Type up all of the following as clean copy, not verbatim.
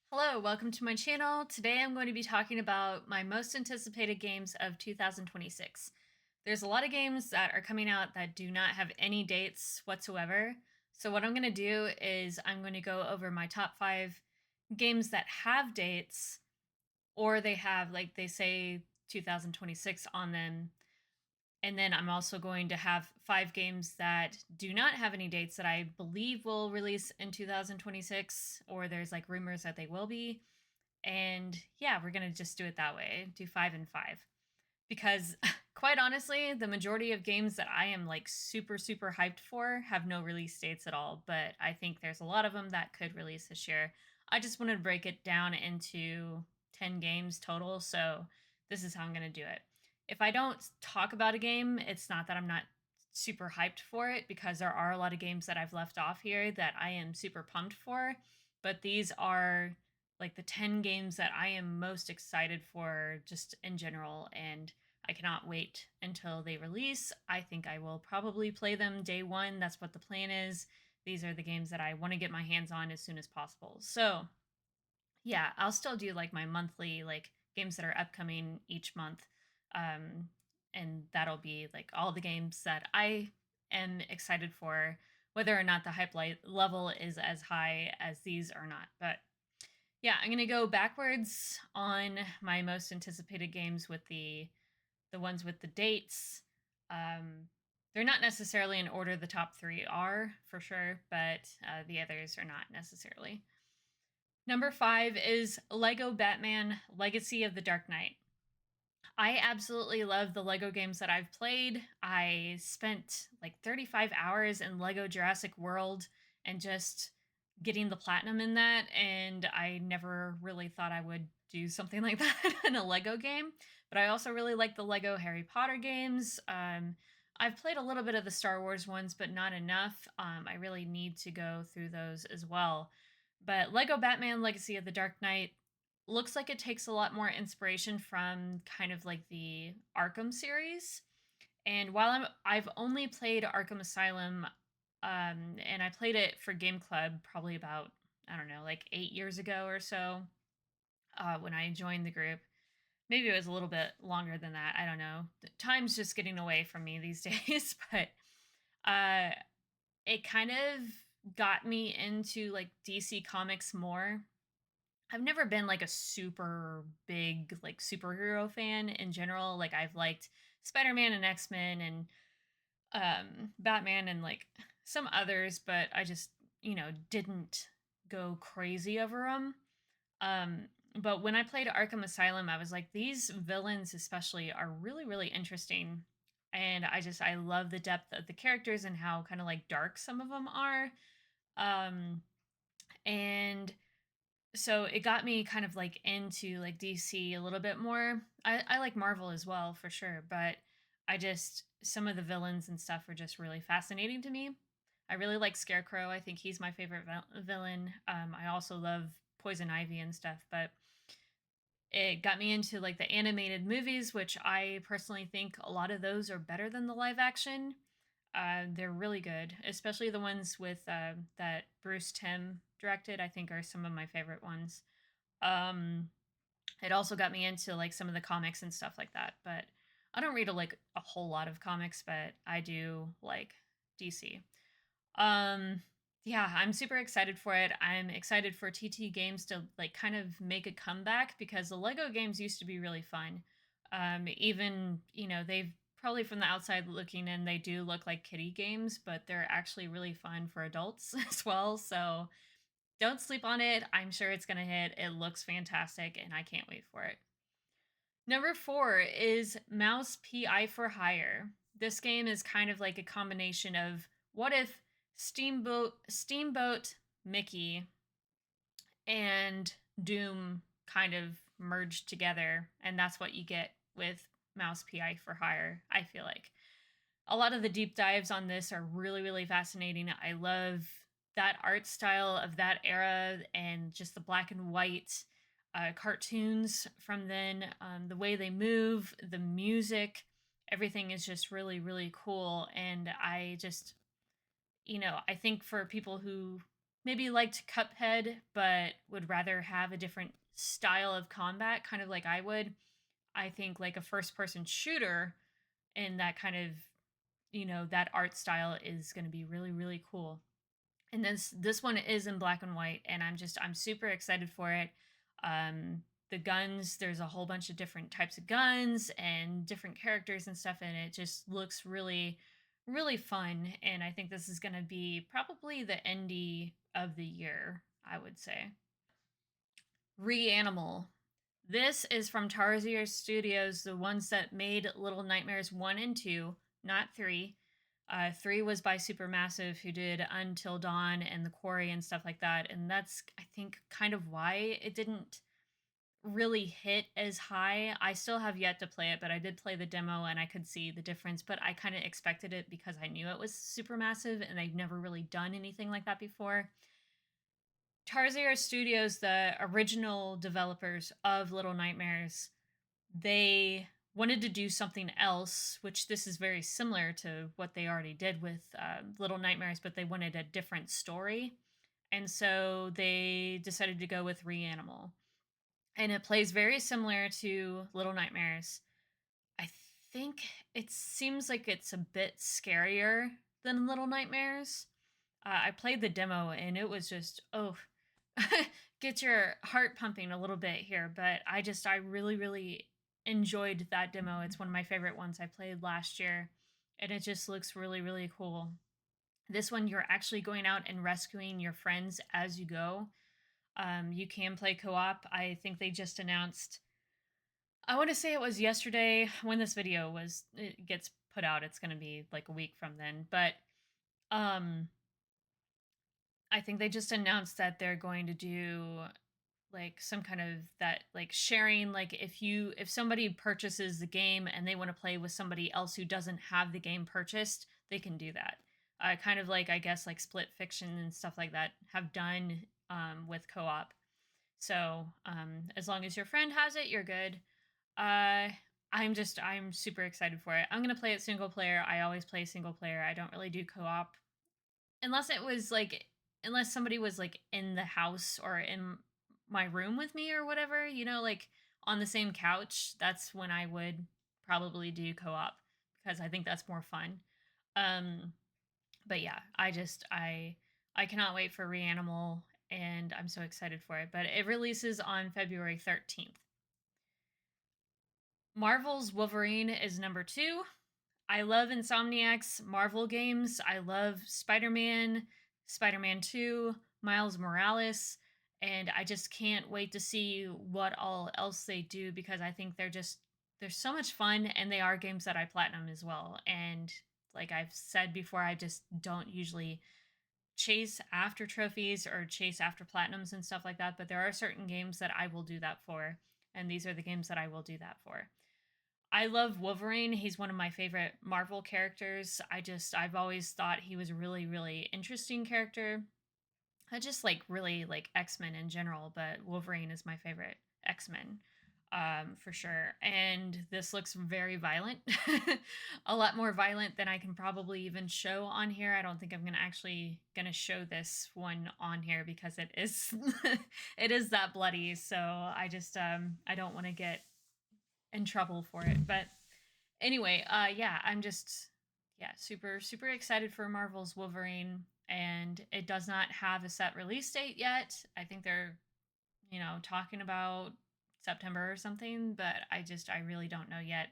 Hello, welcome to my channel. Today I'm going to be talking about my most anticipated games of 2026. There's a lot of games that are coming out that do not have any dates whatsoever. So what I'm going to do is I'm going to go over my top 5 games that have dates, or they have, like, they say 2026 on them. And then I'm also going to have 5 games that do not have any dates that I believe will release in 2026, or there's like rumors that they will be. And yeah, we're going to just do it that way. Do 5 and 5. Because quite honestly, the majority of games that I am like super hyped for have no release dates at all, but I think there's a lot of them that could release this year. I just wanted to break it down into 10 games total, so this is how I'm going to do it. If I don't talk about a game, it's not that I'm not super hyped for it, because there are a lot of games that I've left off here that I am super pumped for, but these are like the 10 games that I am most excited for just in general, and I cannot wait until they release. I think I will probably play them day one. That's what the plan is. These are the games that I want to get my hands on as soon as possible. So, yeah, I'll still do like my monthly like games that are upcoming each month. Um and that'll be like all the games that I am excited for, whether or not the hype level is as high as these or not. But yeah, I'm gonna go backwards on my most anticipated games with the ones with the dates. Um, they're not necessarily in order. The top 3 are for sure, but the others are not necessarily. Number 5 is Lego Batman: Legacy of the Dark Knight. I absolutely love the Lego games that I've played. I spent like 35 hours in Lego Jurassic World and just getting the platinum in that, and I never really thought I would do something like that in a Lego game. But I also really like the Lego Harry Potter games. I've played a little bit of the Star Wars ones, but not enough. I really need to go through those as well. But Lego Batman: Legacy of the Dark Knight looks like it takes a lot more inspiration from kind of like the Arkham series. And while I've only played Arkham Asylum, and I played it for Game Club probably about, I don't know, like 8 years ago or so, when I joined the group. Maybe it was a little bit longer than that. I don't know. Time's just getting away from me these days, but uh, it kind of got me into like DC Comics more. I've never been like a super big like superhero fan in general. Like I've liked Spider-Man and X-Men and Batman and like some others, but I just, didn't go crazy over them. Um but when I played Arkham Asylum, I was like, these villains especially are really interesting. And I love the depth of the characters and how kind of like dark some of them are. And so it got me kind of like into like DC a little bit more. I like Marvel as well for sure, but some of the villains and stuff were just really fascinating to me. I really like Scarecrow. I think he's my favorite villain. I also love Poison Ivy and stuff, but it got me into like the animated movies, which I personally think a lot of those are better than the live action. They're really good, especially the ones with that Bruce Timm directed. I think are some of my favorite ones. Um, it also got me into like some of the comics and stuff like that. But I don't read like a whole lot of comics, but I do like DC. Um, yeah, I'm super excited for it. I'm excited for TT Games to like kind of make a comeback, because the Lego games used to be really fun. Even, they've probably from the outside looking in, they do look like kiddie games, but they're actually really fun for adults as well. So don't sleep on it. I'm sure it's going to hit. It looks fantastic, and I can't wait for it. Number 4 is Mouse PI for Hire. This game is kind of like a combination of what if Steamboat Mickey and Doom kind of merged together, and that's what you get with Mouse PI for Hire, I feel like. A lot of the deep dives on this are really fascinating. I love that art style of that era, and just the black and white cartoons from then. The way they move, the music, everything is just really cool. And I think for people who maybe liked Cuphead, but would rather have a different style of combat, kind of like I would. I think like a first person shooter in that kind of, that art style is going to be really, really cool. And this one is in black and white, and I'm super excited for it. The guns, there's a whole bunch of different types of guns and different characters and stuff, and it just looks really, really fun. And I think this is going to be probably the indie of the year, I would say. Reanimal. This is from Tarsier Studios, the ones that made Little Nightmares 1 and 2, not 3. 3 was by Supermassive, who did Until Dawn and The Quarry and stuff like that. And that's, I think, kind of why it didn't really hit as high. I still have yet to play it, but I did play the demo and I could see the difference. But I kind of expected it because I knew it was Supermassive and they've never really done anything like that before. Tarsier Studios, the original developers of Little Nightmares, they wanted to do something else, which this is very similar to what they already did with Little Nightmares, but they wanted a different story. And so they decided to go with Reanimal. And it plays very similar to Little Nightmares. I think it seems like it's a bit scarier than Little Nightmares. I played the demo and it was just, oh, get your heart pumping a little bit here. But I really, really enjoyed that demo. It's one of my favorite ones I played last year, and it just looks really, really cool. This one, you're actually going out and rescuing your friends as you go. You can play co op. I think they just announced, I want to say it was yesterday when this video it gets put out. It's going to be like a week from then. But um, I think they just announced that they're going to do like some kind of that like sharing, like if somebody purchases the game and they want to play with somebody else who doesn't have the game purchased, they can do that. Kind of like, I guess, like Split Fiction and stuff like that have done with co-op. So as long as your friend has it, you're good. I'm super excited for it. I'm gonna play it single player. I always play single player. I don't really do co-op unless it was like, unless somebody was like in the house or in my room with me or whatever, like on the same couch. That's when I would probably do co-op because I think that's more fun. um but yeah, I cannot wait for Reanimal, and I'm so excited for it. But it releases on February 13th. Marvel's Wolverine is number 2. I love Insomniac's Marvel games. I love Spider-Man, Spider-Man 2, Miles Morales, and I just can't wait to see what all else they do because I think they're so much fun, and they are games that I platinum as well. And like I've said before, I just don't usually chase after trophies or chase after platinums and stuff like that, but there are certain games that I will do that for, and these are the games that I will do that for. I love Wolverine. He's one of my favorite Marvel characters. I've always thought he was a really, really interesting character. I just like really like X-Men in general, but Wolverine is my favorite X-Men, for sure. And this looks very violent, a lot more violent than I can probably even show on here. I don't think I'm gonna show this one on here because it is it is that bloody. So I don't want to get in trouble for it. But anyway, yeah, I'm just, yeah, super, super excited for Marvel's Wolverine. And it does not have a set release date yet. I think they're, talking about September or something, but I really don't know yet.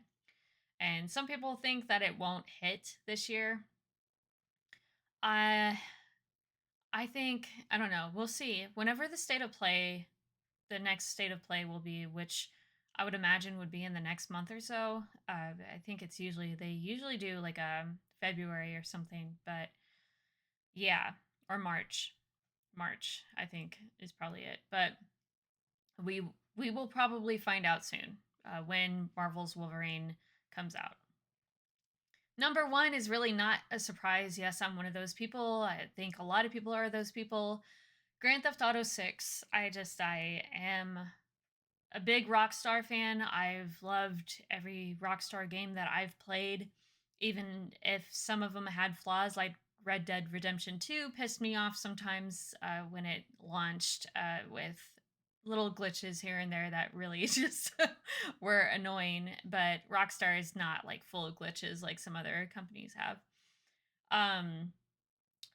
And some people think that it won't hit this year. I I think, I don't know. We'll see. Whenever the next state of play will be, which I would imagine would be in the next month or so. I think they usually do like a February or something, but yeah, or March. March, I think, is probably it. But we we will probably find out soon when Marvel's Wolverine comes out. Number 1 is really not a surprise. Yes, I'm one of those people. I think a lot of people are those people. Grand Theft Auto 6. I am a big Rockstar fan. I've loved every Rockstar game that I've played, even if some of them had flaws. Like Red Dead Redemption 2 pissed me off sometimes when it launched with little glitches here and there that really just were annoying. But Rockstar is not like full of glitches like some other companies have. Um,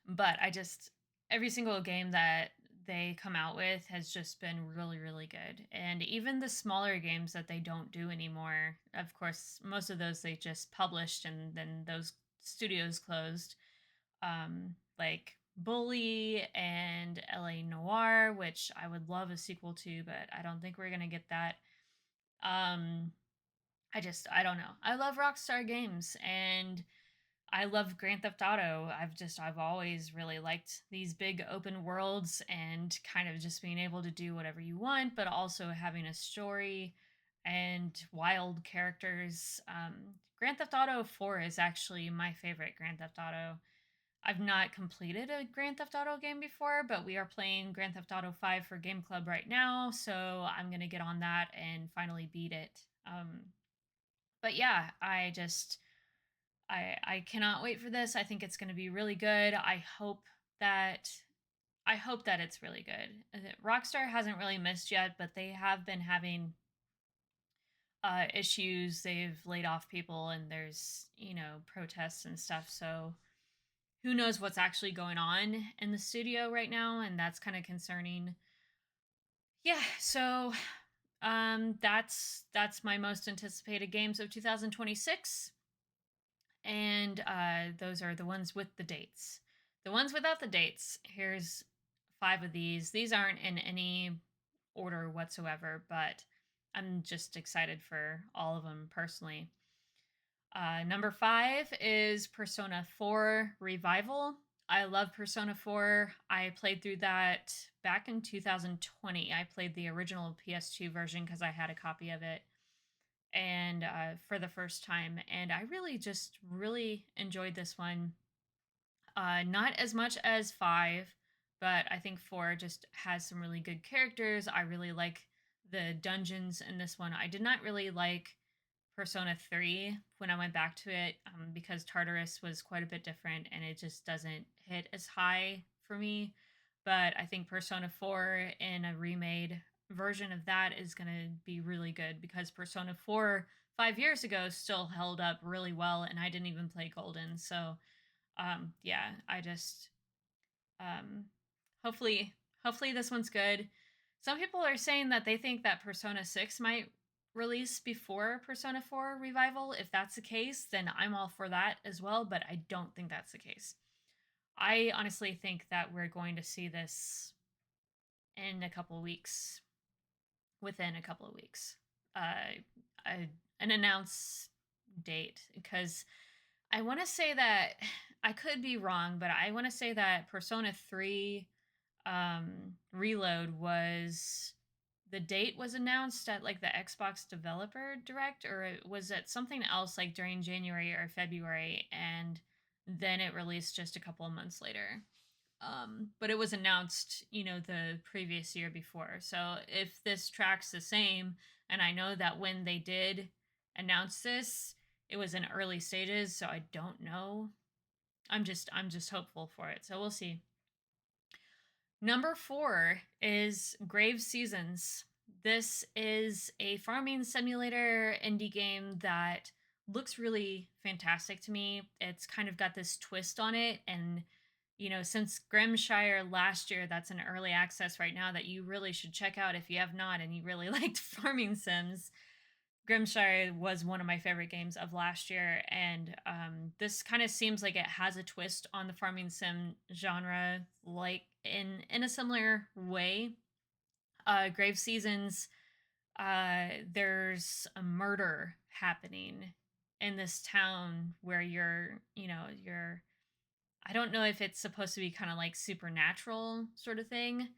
but I just, every single game that they come out with has just been really, really good. And even the smaller games that they don't do anymore, of course, most of those they just published and then those studios closed, like Bully and LA Noir, which I would love a sequel to, but I don't think we're gonna get that. Um, I don't know. I love Rockstar games and I love Grand Theft Auto. I've always really liked these big open worlds and kind of just being able to do whatever you want, but also having a story and wild characters. Grand Theft Auto 4 is actually my favorite Grand Theft Auto. I've not completed a Grand Theft Auto game before, but we are playing Grand Theft Auto 5 for Game Club right now, so I'm going to get on that and finally beat it. But yeah, I cannot wait for this. I think it's going to be really good. That I hope that it's really good. Rockstar hasn't really missed yet, but they have been having issues. They've laid off people and there's, protests and stuff. So who knows what's actually going on in the studio right now, and that's kind of concerning. Yeah, so that's my most anticipated games of 2026, and those are the ones with the dates. The ones without the dates, here's 5 of these. These aren't in any order whatsoever, but I'm just excited for all of them personally. Number 5 is Persona 4 Revival. I love Persona 4. I played through that back in 2020. I played the original PS2 version because I had a copy of it, and for the first time, and I really enjoyed this one. Not as much as 5, but I think 4 just has some really good characters. I really like the dungeons in this one. I did not really like Persona 3 when I went back to it, because Tartarus was quite a bit different and it just doesn't hit as high for me. But I think Persona 4 in a remade version of that is going to be really good because Persona 4 5 years ago still held up really well, and I didn't even play Golden. So, yeah, I just, um, hopefully, hopefully this one's good. Some people are saying that they think that Persona 6 might release before Persona 4 Revival. If that's the case, then I'm all for that as well, but I don't think that's the case. I honestly think that we're going to see this in a couple of weeks, within a couple of weeks. An announced date, because I want to say that I could be wrong, but I want to say that Persona 3 Reload was the date was announced at like the Xbox Developer Direct, or was it something else like during January or February, and then it released just a couple of months later. But it was announced, the previous year before. So if this tracks the same, and I know that when they did announce this, it was in early stages, so I don't know. I'm just hopeful for it. So we'll see. Number 4 is Grave Seasons. This is a farming simulator indie game that looks really fantastic to me. It's kind of got this twist on it, and since Grimshire last year, that's an early access right now that you really should check out if you have not and you really liked farming sims. Grimshire was one of my favorite games of last year, and this kind of seems like it has a twist on the farming sim genre, like in a similar way. Grave Seasons, there's a murder happening in this town where you're I don't know if it's supposed to be kind of like supernatural sort of thing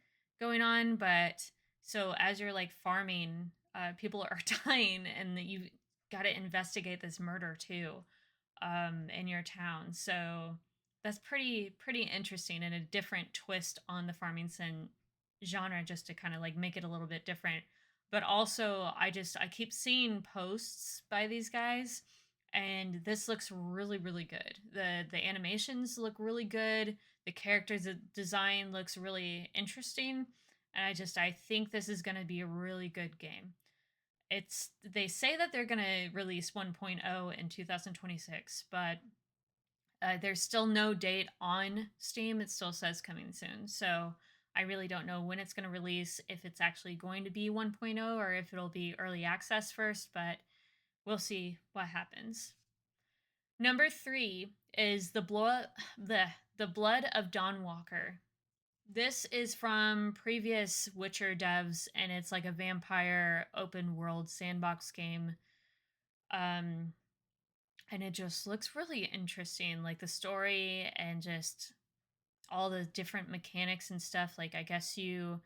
going on, but so as you're like farming, people are dying, and you got to investigate this murder too, in your town. So that's pretty interesting and a different twist on the farming sim genre, just to kind of like make it a little bit different. But also, I keep seeing posts by these guys, and this looks really really good. The animations look really good. The characters design looks really interesting, and I think this is going to be a really good game. It's they say that they're going to release 1.0 in 2026, but there's still no date on Steam. It still says coming soon. So I really don't know when it's going to release, if it's actually going to be 1.0 or if it'll be early access first, but we'll see what happens. Number 3 is the Blood of Dawnwalker. This is from previous Witcher devs, and it's like a vampire open world sandbox game. Um, and it just looks really interesting, like the story and just all the different mechanics and stuff. Like I guess you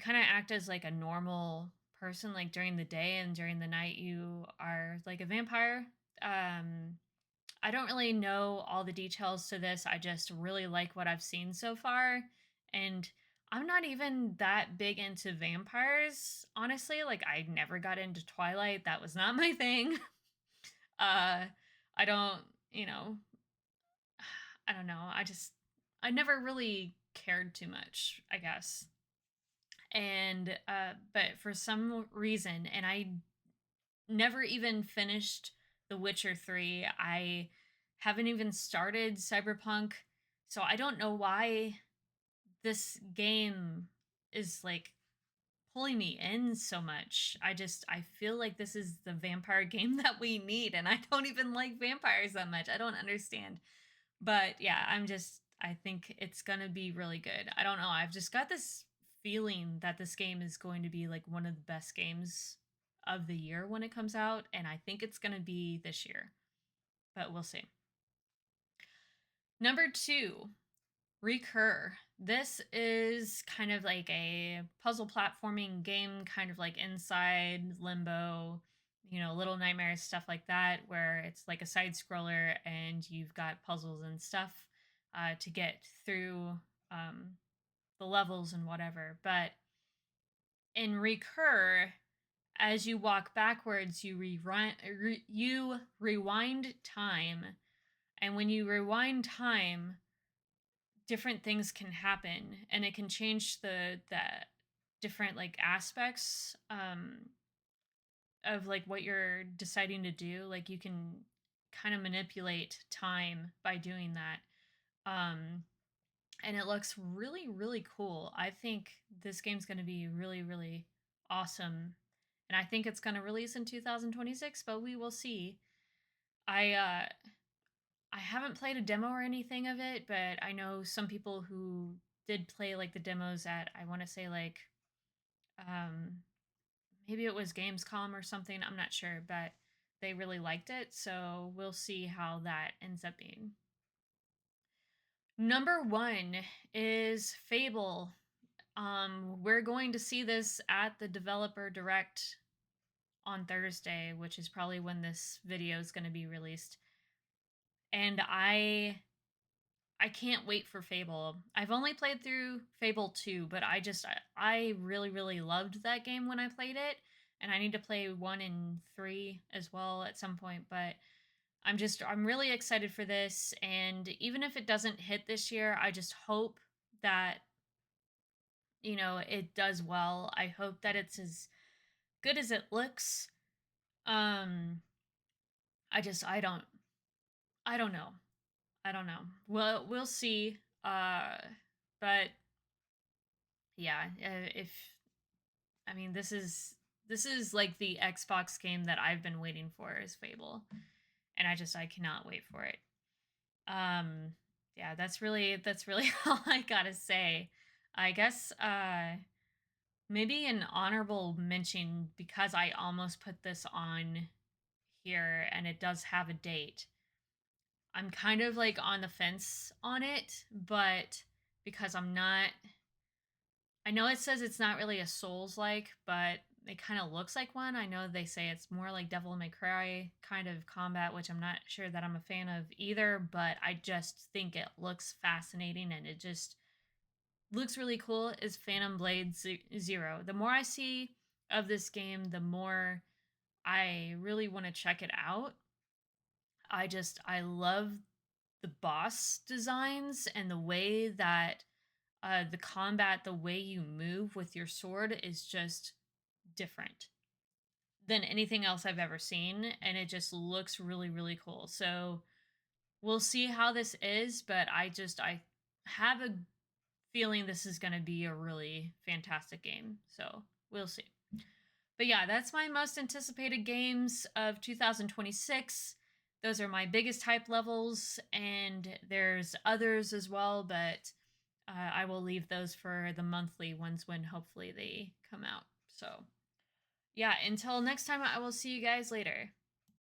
kind of act as like a normal person, like during the day, and during the night you are like a vampire. Um, I don't really know all the details to this. I just really like what I've seen so far. And I'm not even that big into vampires, honestly. Like I never got into Twilight. That was not my thing. Uh I don't, you know, I don't know. I never really cared too much, I guess. And but for some reason, and I never even finished The Witcher 3. I haven't even started Cyberpunk. So I don't know why this game is like pulling me in so much. I feel like this is the vampire game that we need, and I don't even like vampires that much. I don't understand. But yeah, I think it's gonna be really good. I don't know. I've just got this feeling that this game is going to be like one of the best games of the year when it comes out, and I think it's gonna be this year. But we'll see. Number 2, Recur. This is kind of like a puzzle platforming game, kind of like Inside, Limbo, Little Nightmares, stuff like that, where it's like a side scroller and you've got puzzles and stuff to get through um, the levels and whatever. But in Recur, as you walk backwards, you rewind time, and when you rewind time, different things can happen, and it can change the different like aspects of like what you're deciding to do. Like you can kind of manipulate time by doing that. And it looks really really cool. I think this game's going to be really really awesome, and I think it's going to release in 2026, but we will see. I uh i haven't played a demo or anything of it, but I know some people who did play like the demos at, I want to say like um maybe it was Gamescom or something, I'm not sure, but they really liked it, so we'll see how that ends up being. Number 1 is Fable. We're going to see this at the developer direct on Thursday, which is probably when this video is going to be released. And I can't wait for Fable. I've only played through Fable 2, but I really really loved that game when I played it, and I need to play 1 and 3 as well at some point, but I'm really excited for this, and even if it doesn't hit this year, I just hope that it does well. I hope that it's as good as it looks. Um I don't know. I don't know. Well, we'll see. But yeah, if I mean this is like the Xbox game that I've been waiting for, is Fable, and I cannot wait for it. Um, yeah, that's really all I gotta say. I guess maybe an honorable mention, because I almost put this on here and it does have a date. I'm kind of like on the fence on it, but because I know it says it's not really a Souls like, but it kind of looks like one. I know they say it's more like Devil May Cry kind of combat, which I'm not sure that I'm a fan of either, but I just think it looks fascinating and it just looks really cool. Is Phantom Blade Zero. The more I see of this game, the more I really want to check it out. I love the boss designs and the way that the combat, the way you move with your sword is just different than anything else I've ever seen, and it just looks really, really cool. So we'll see how this is, but I have a feeling this is going to be a really fantastic game. So we'll see. But yeah, that's my most anticipated games of 2026. Those are my biggest hype levels, and there's others as well, but I will leave those for the monthly ones when hopefully they come out. So yeah, until next time, I will see you guys later.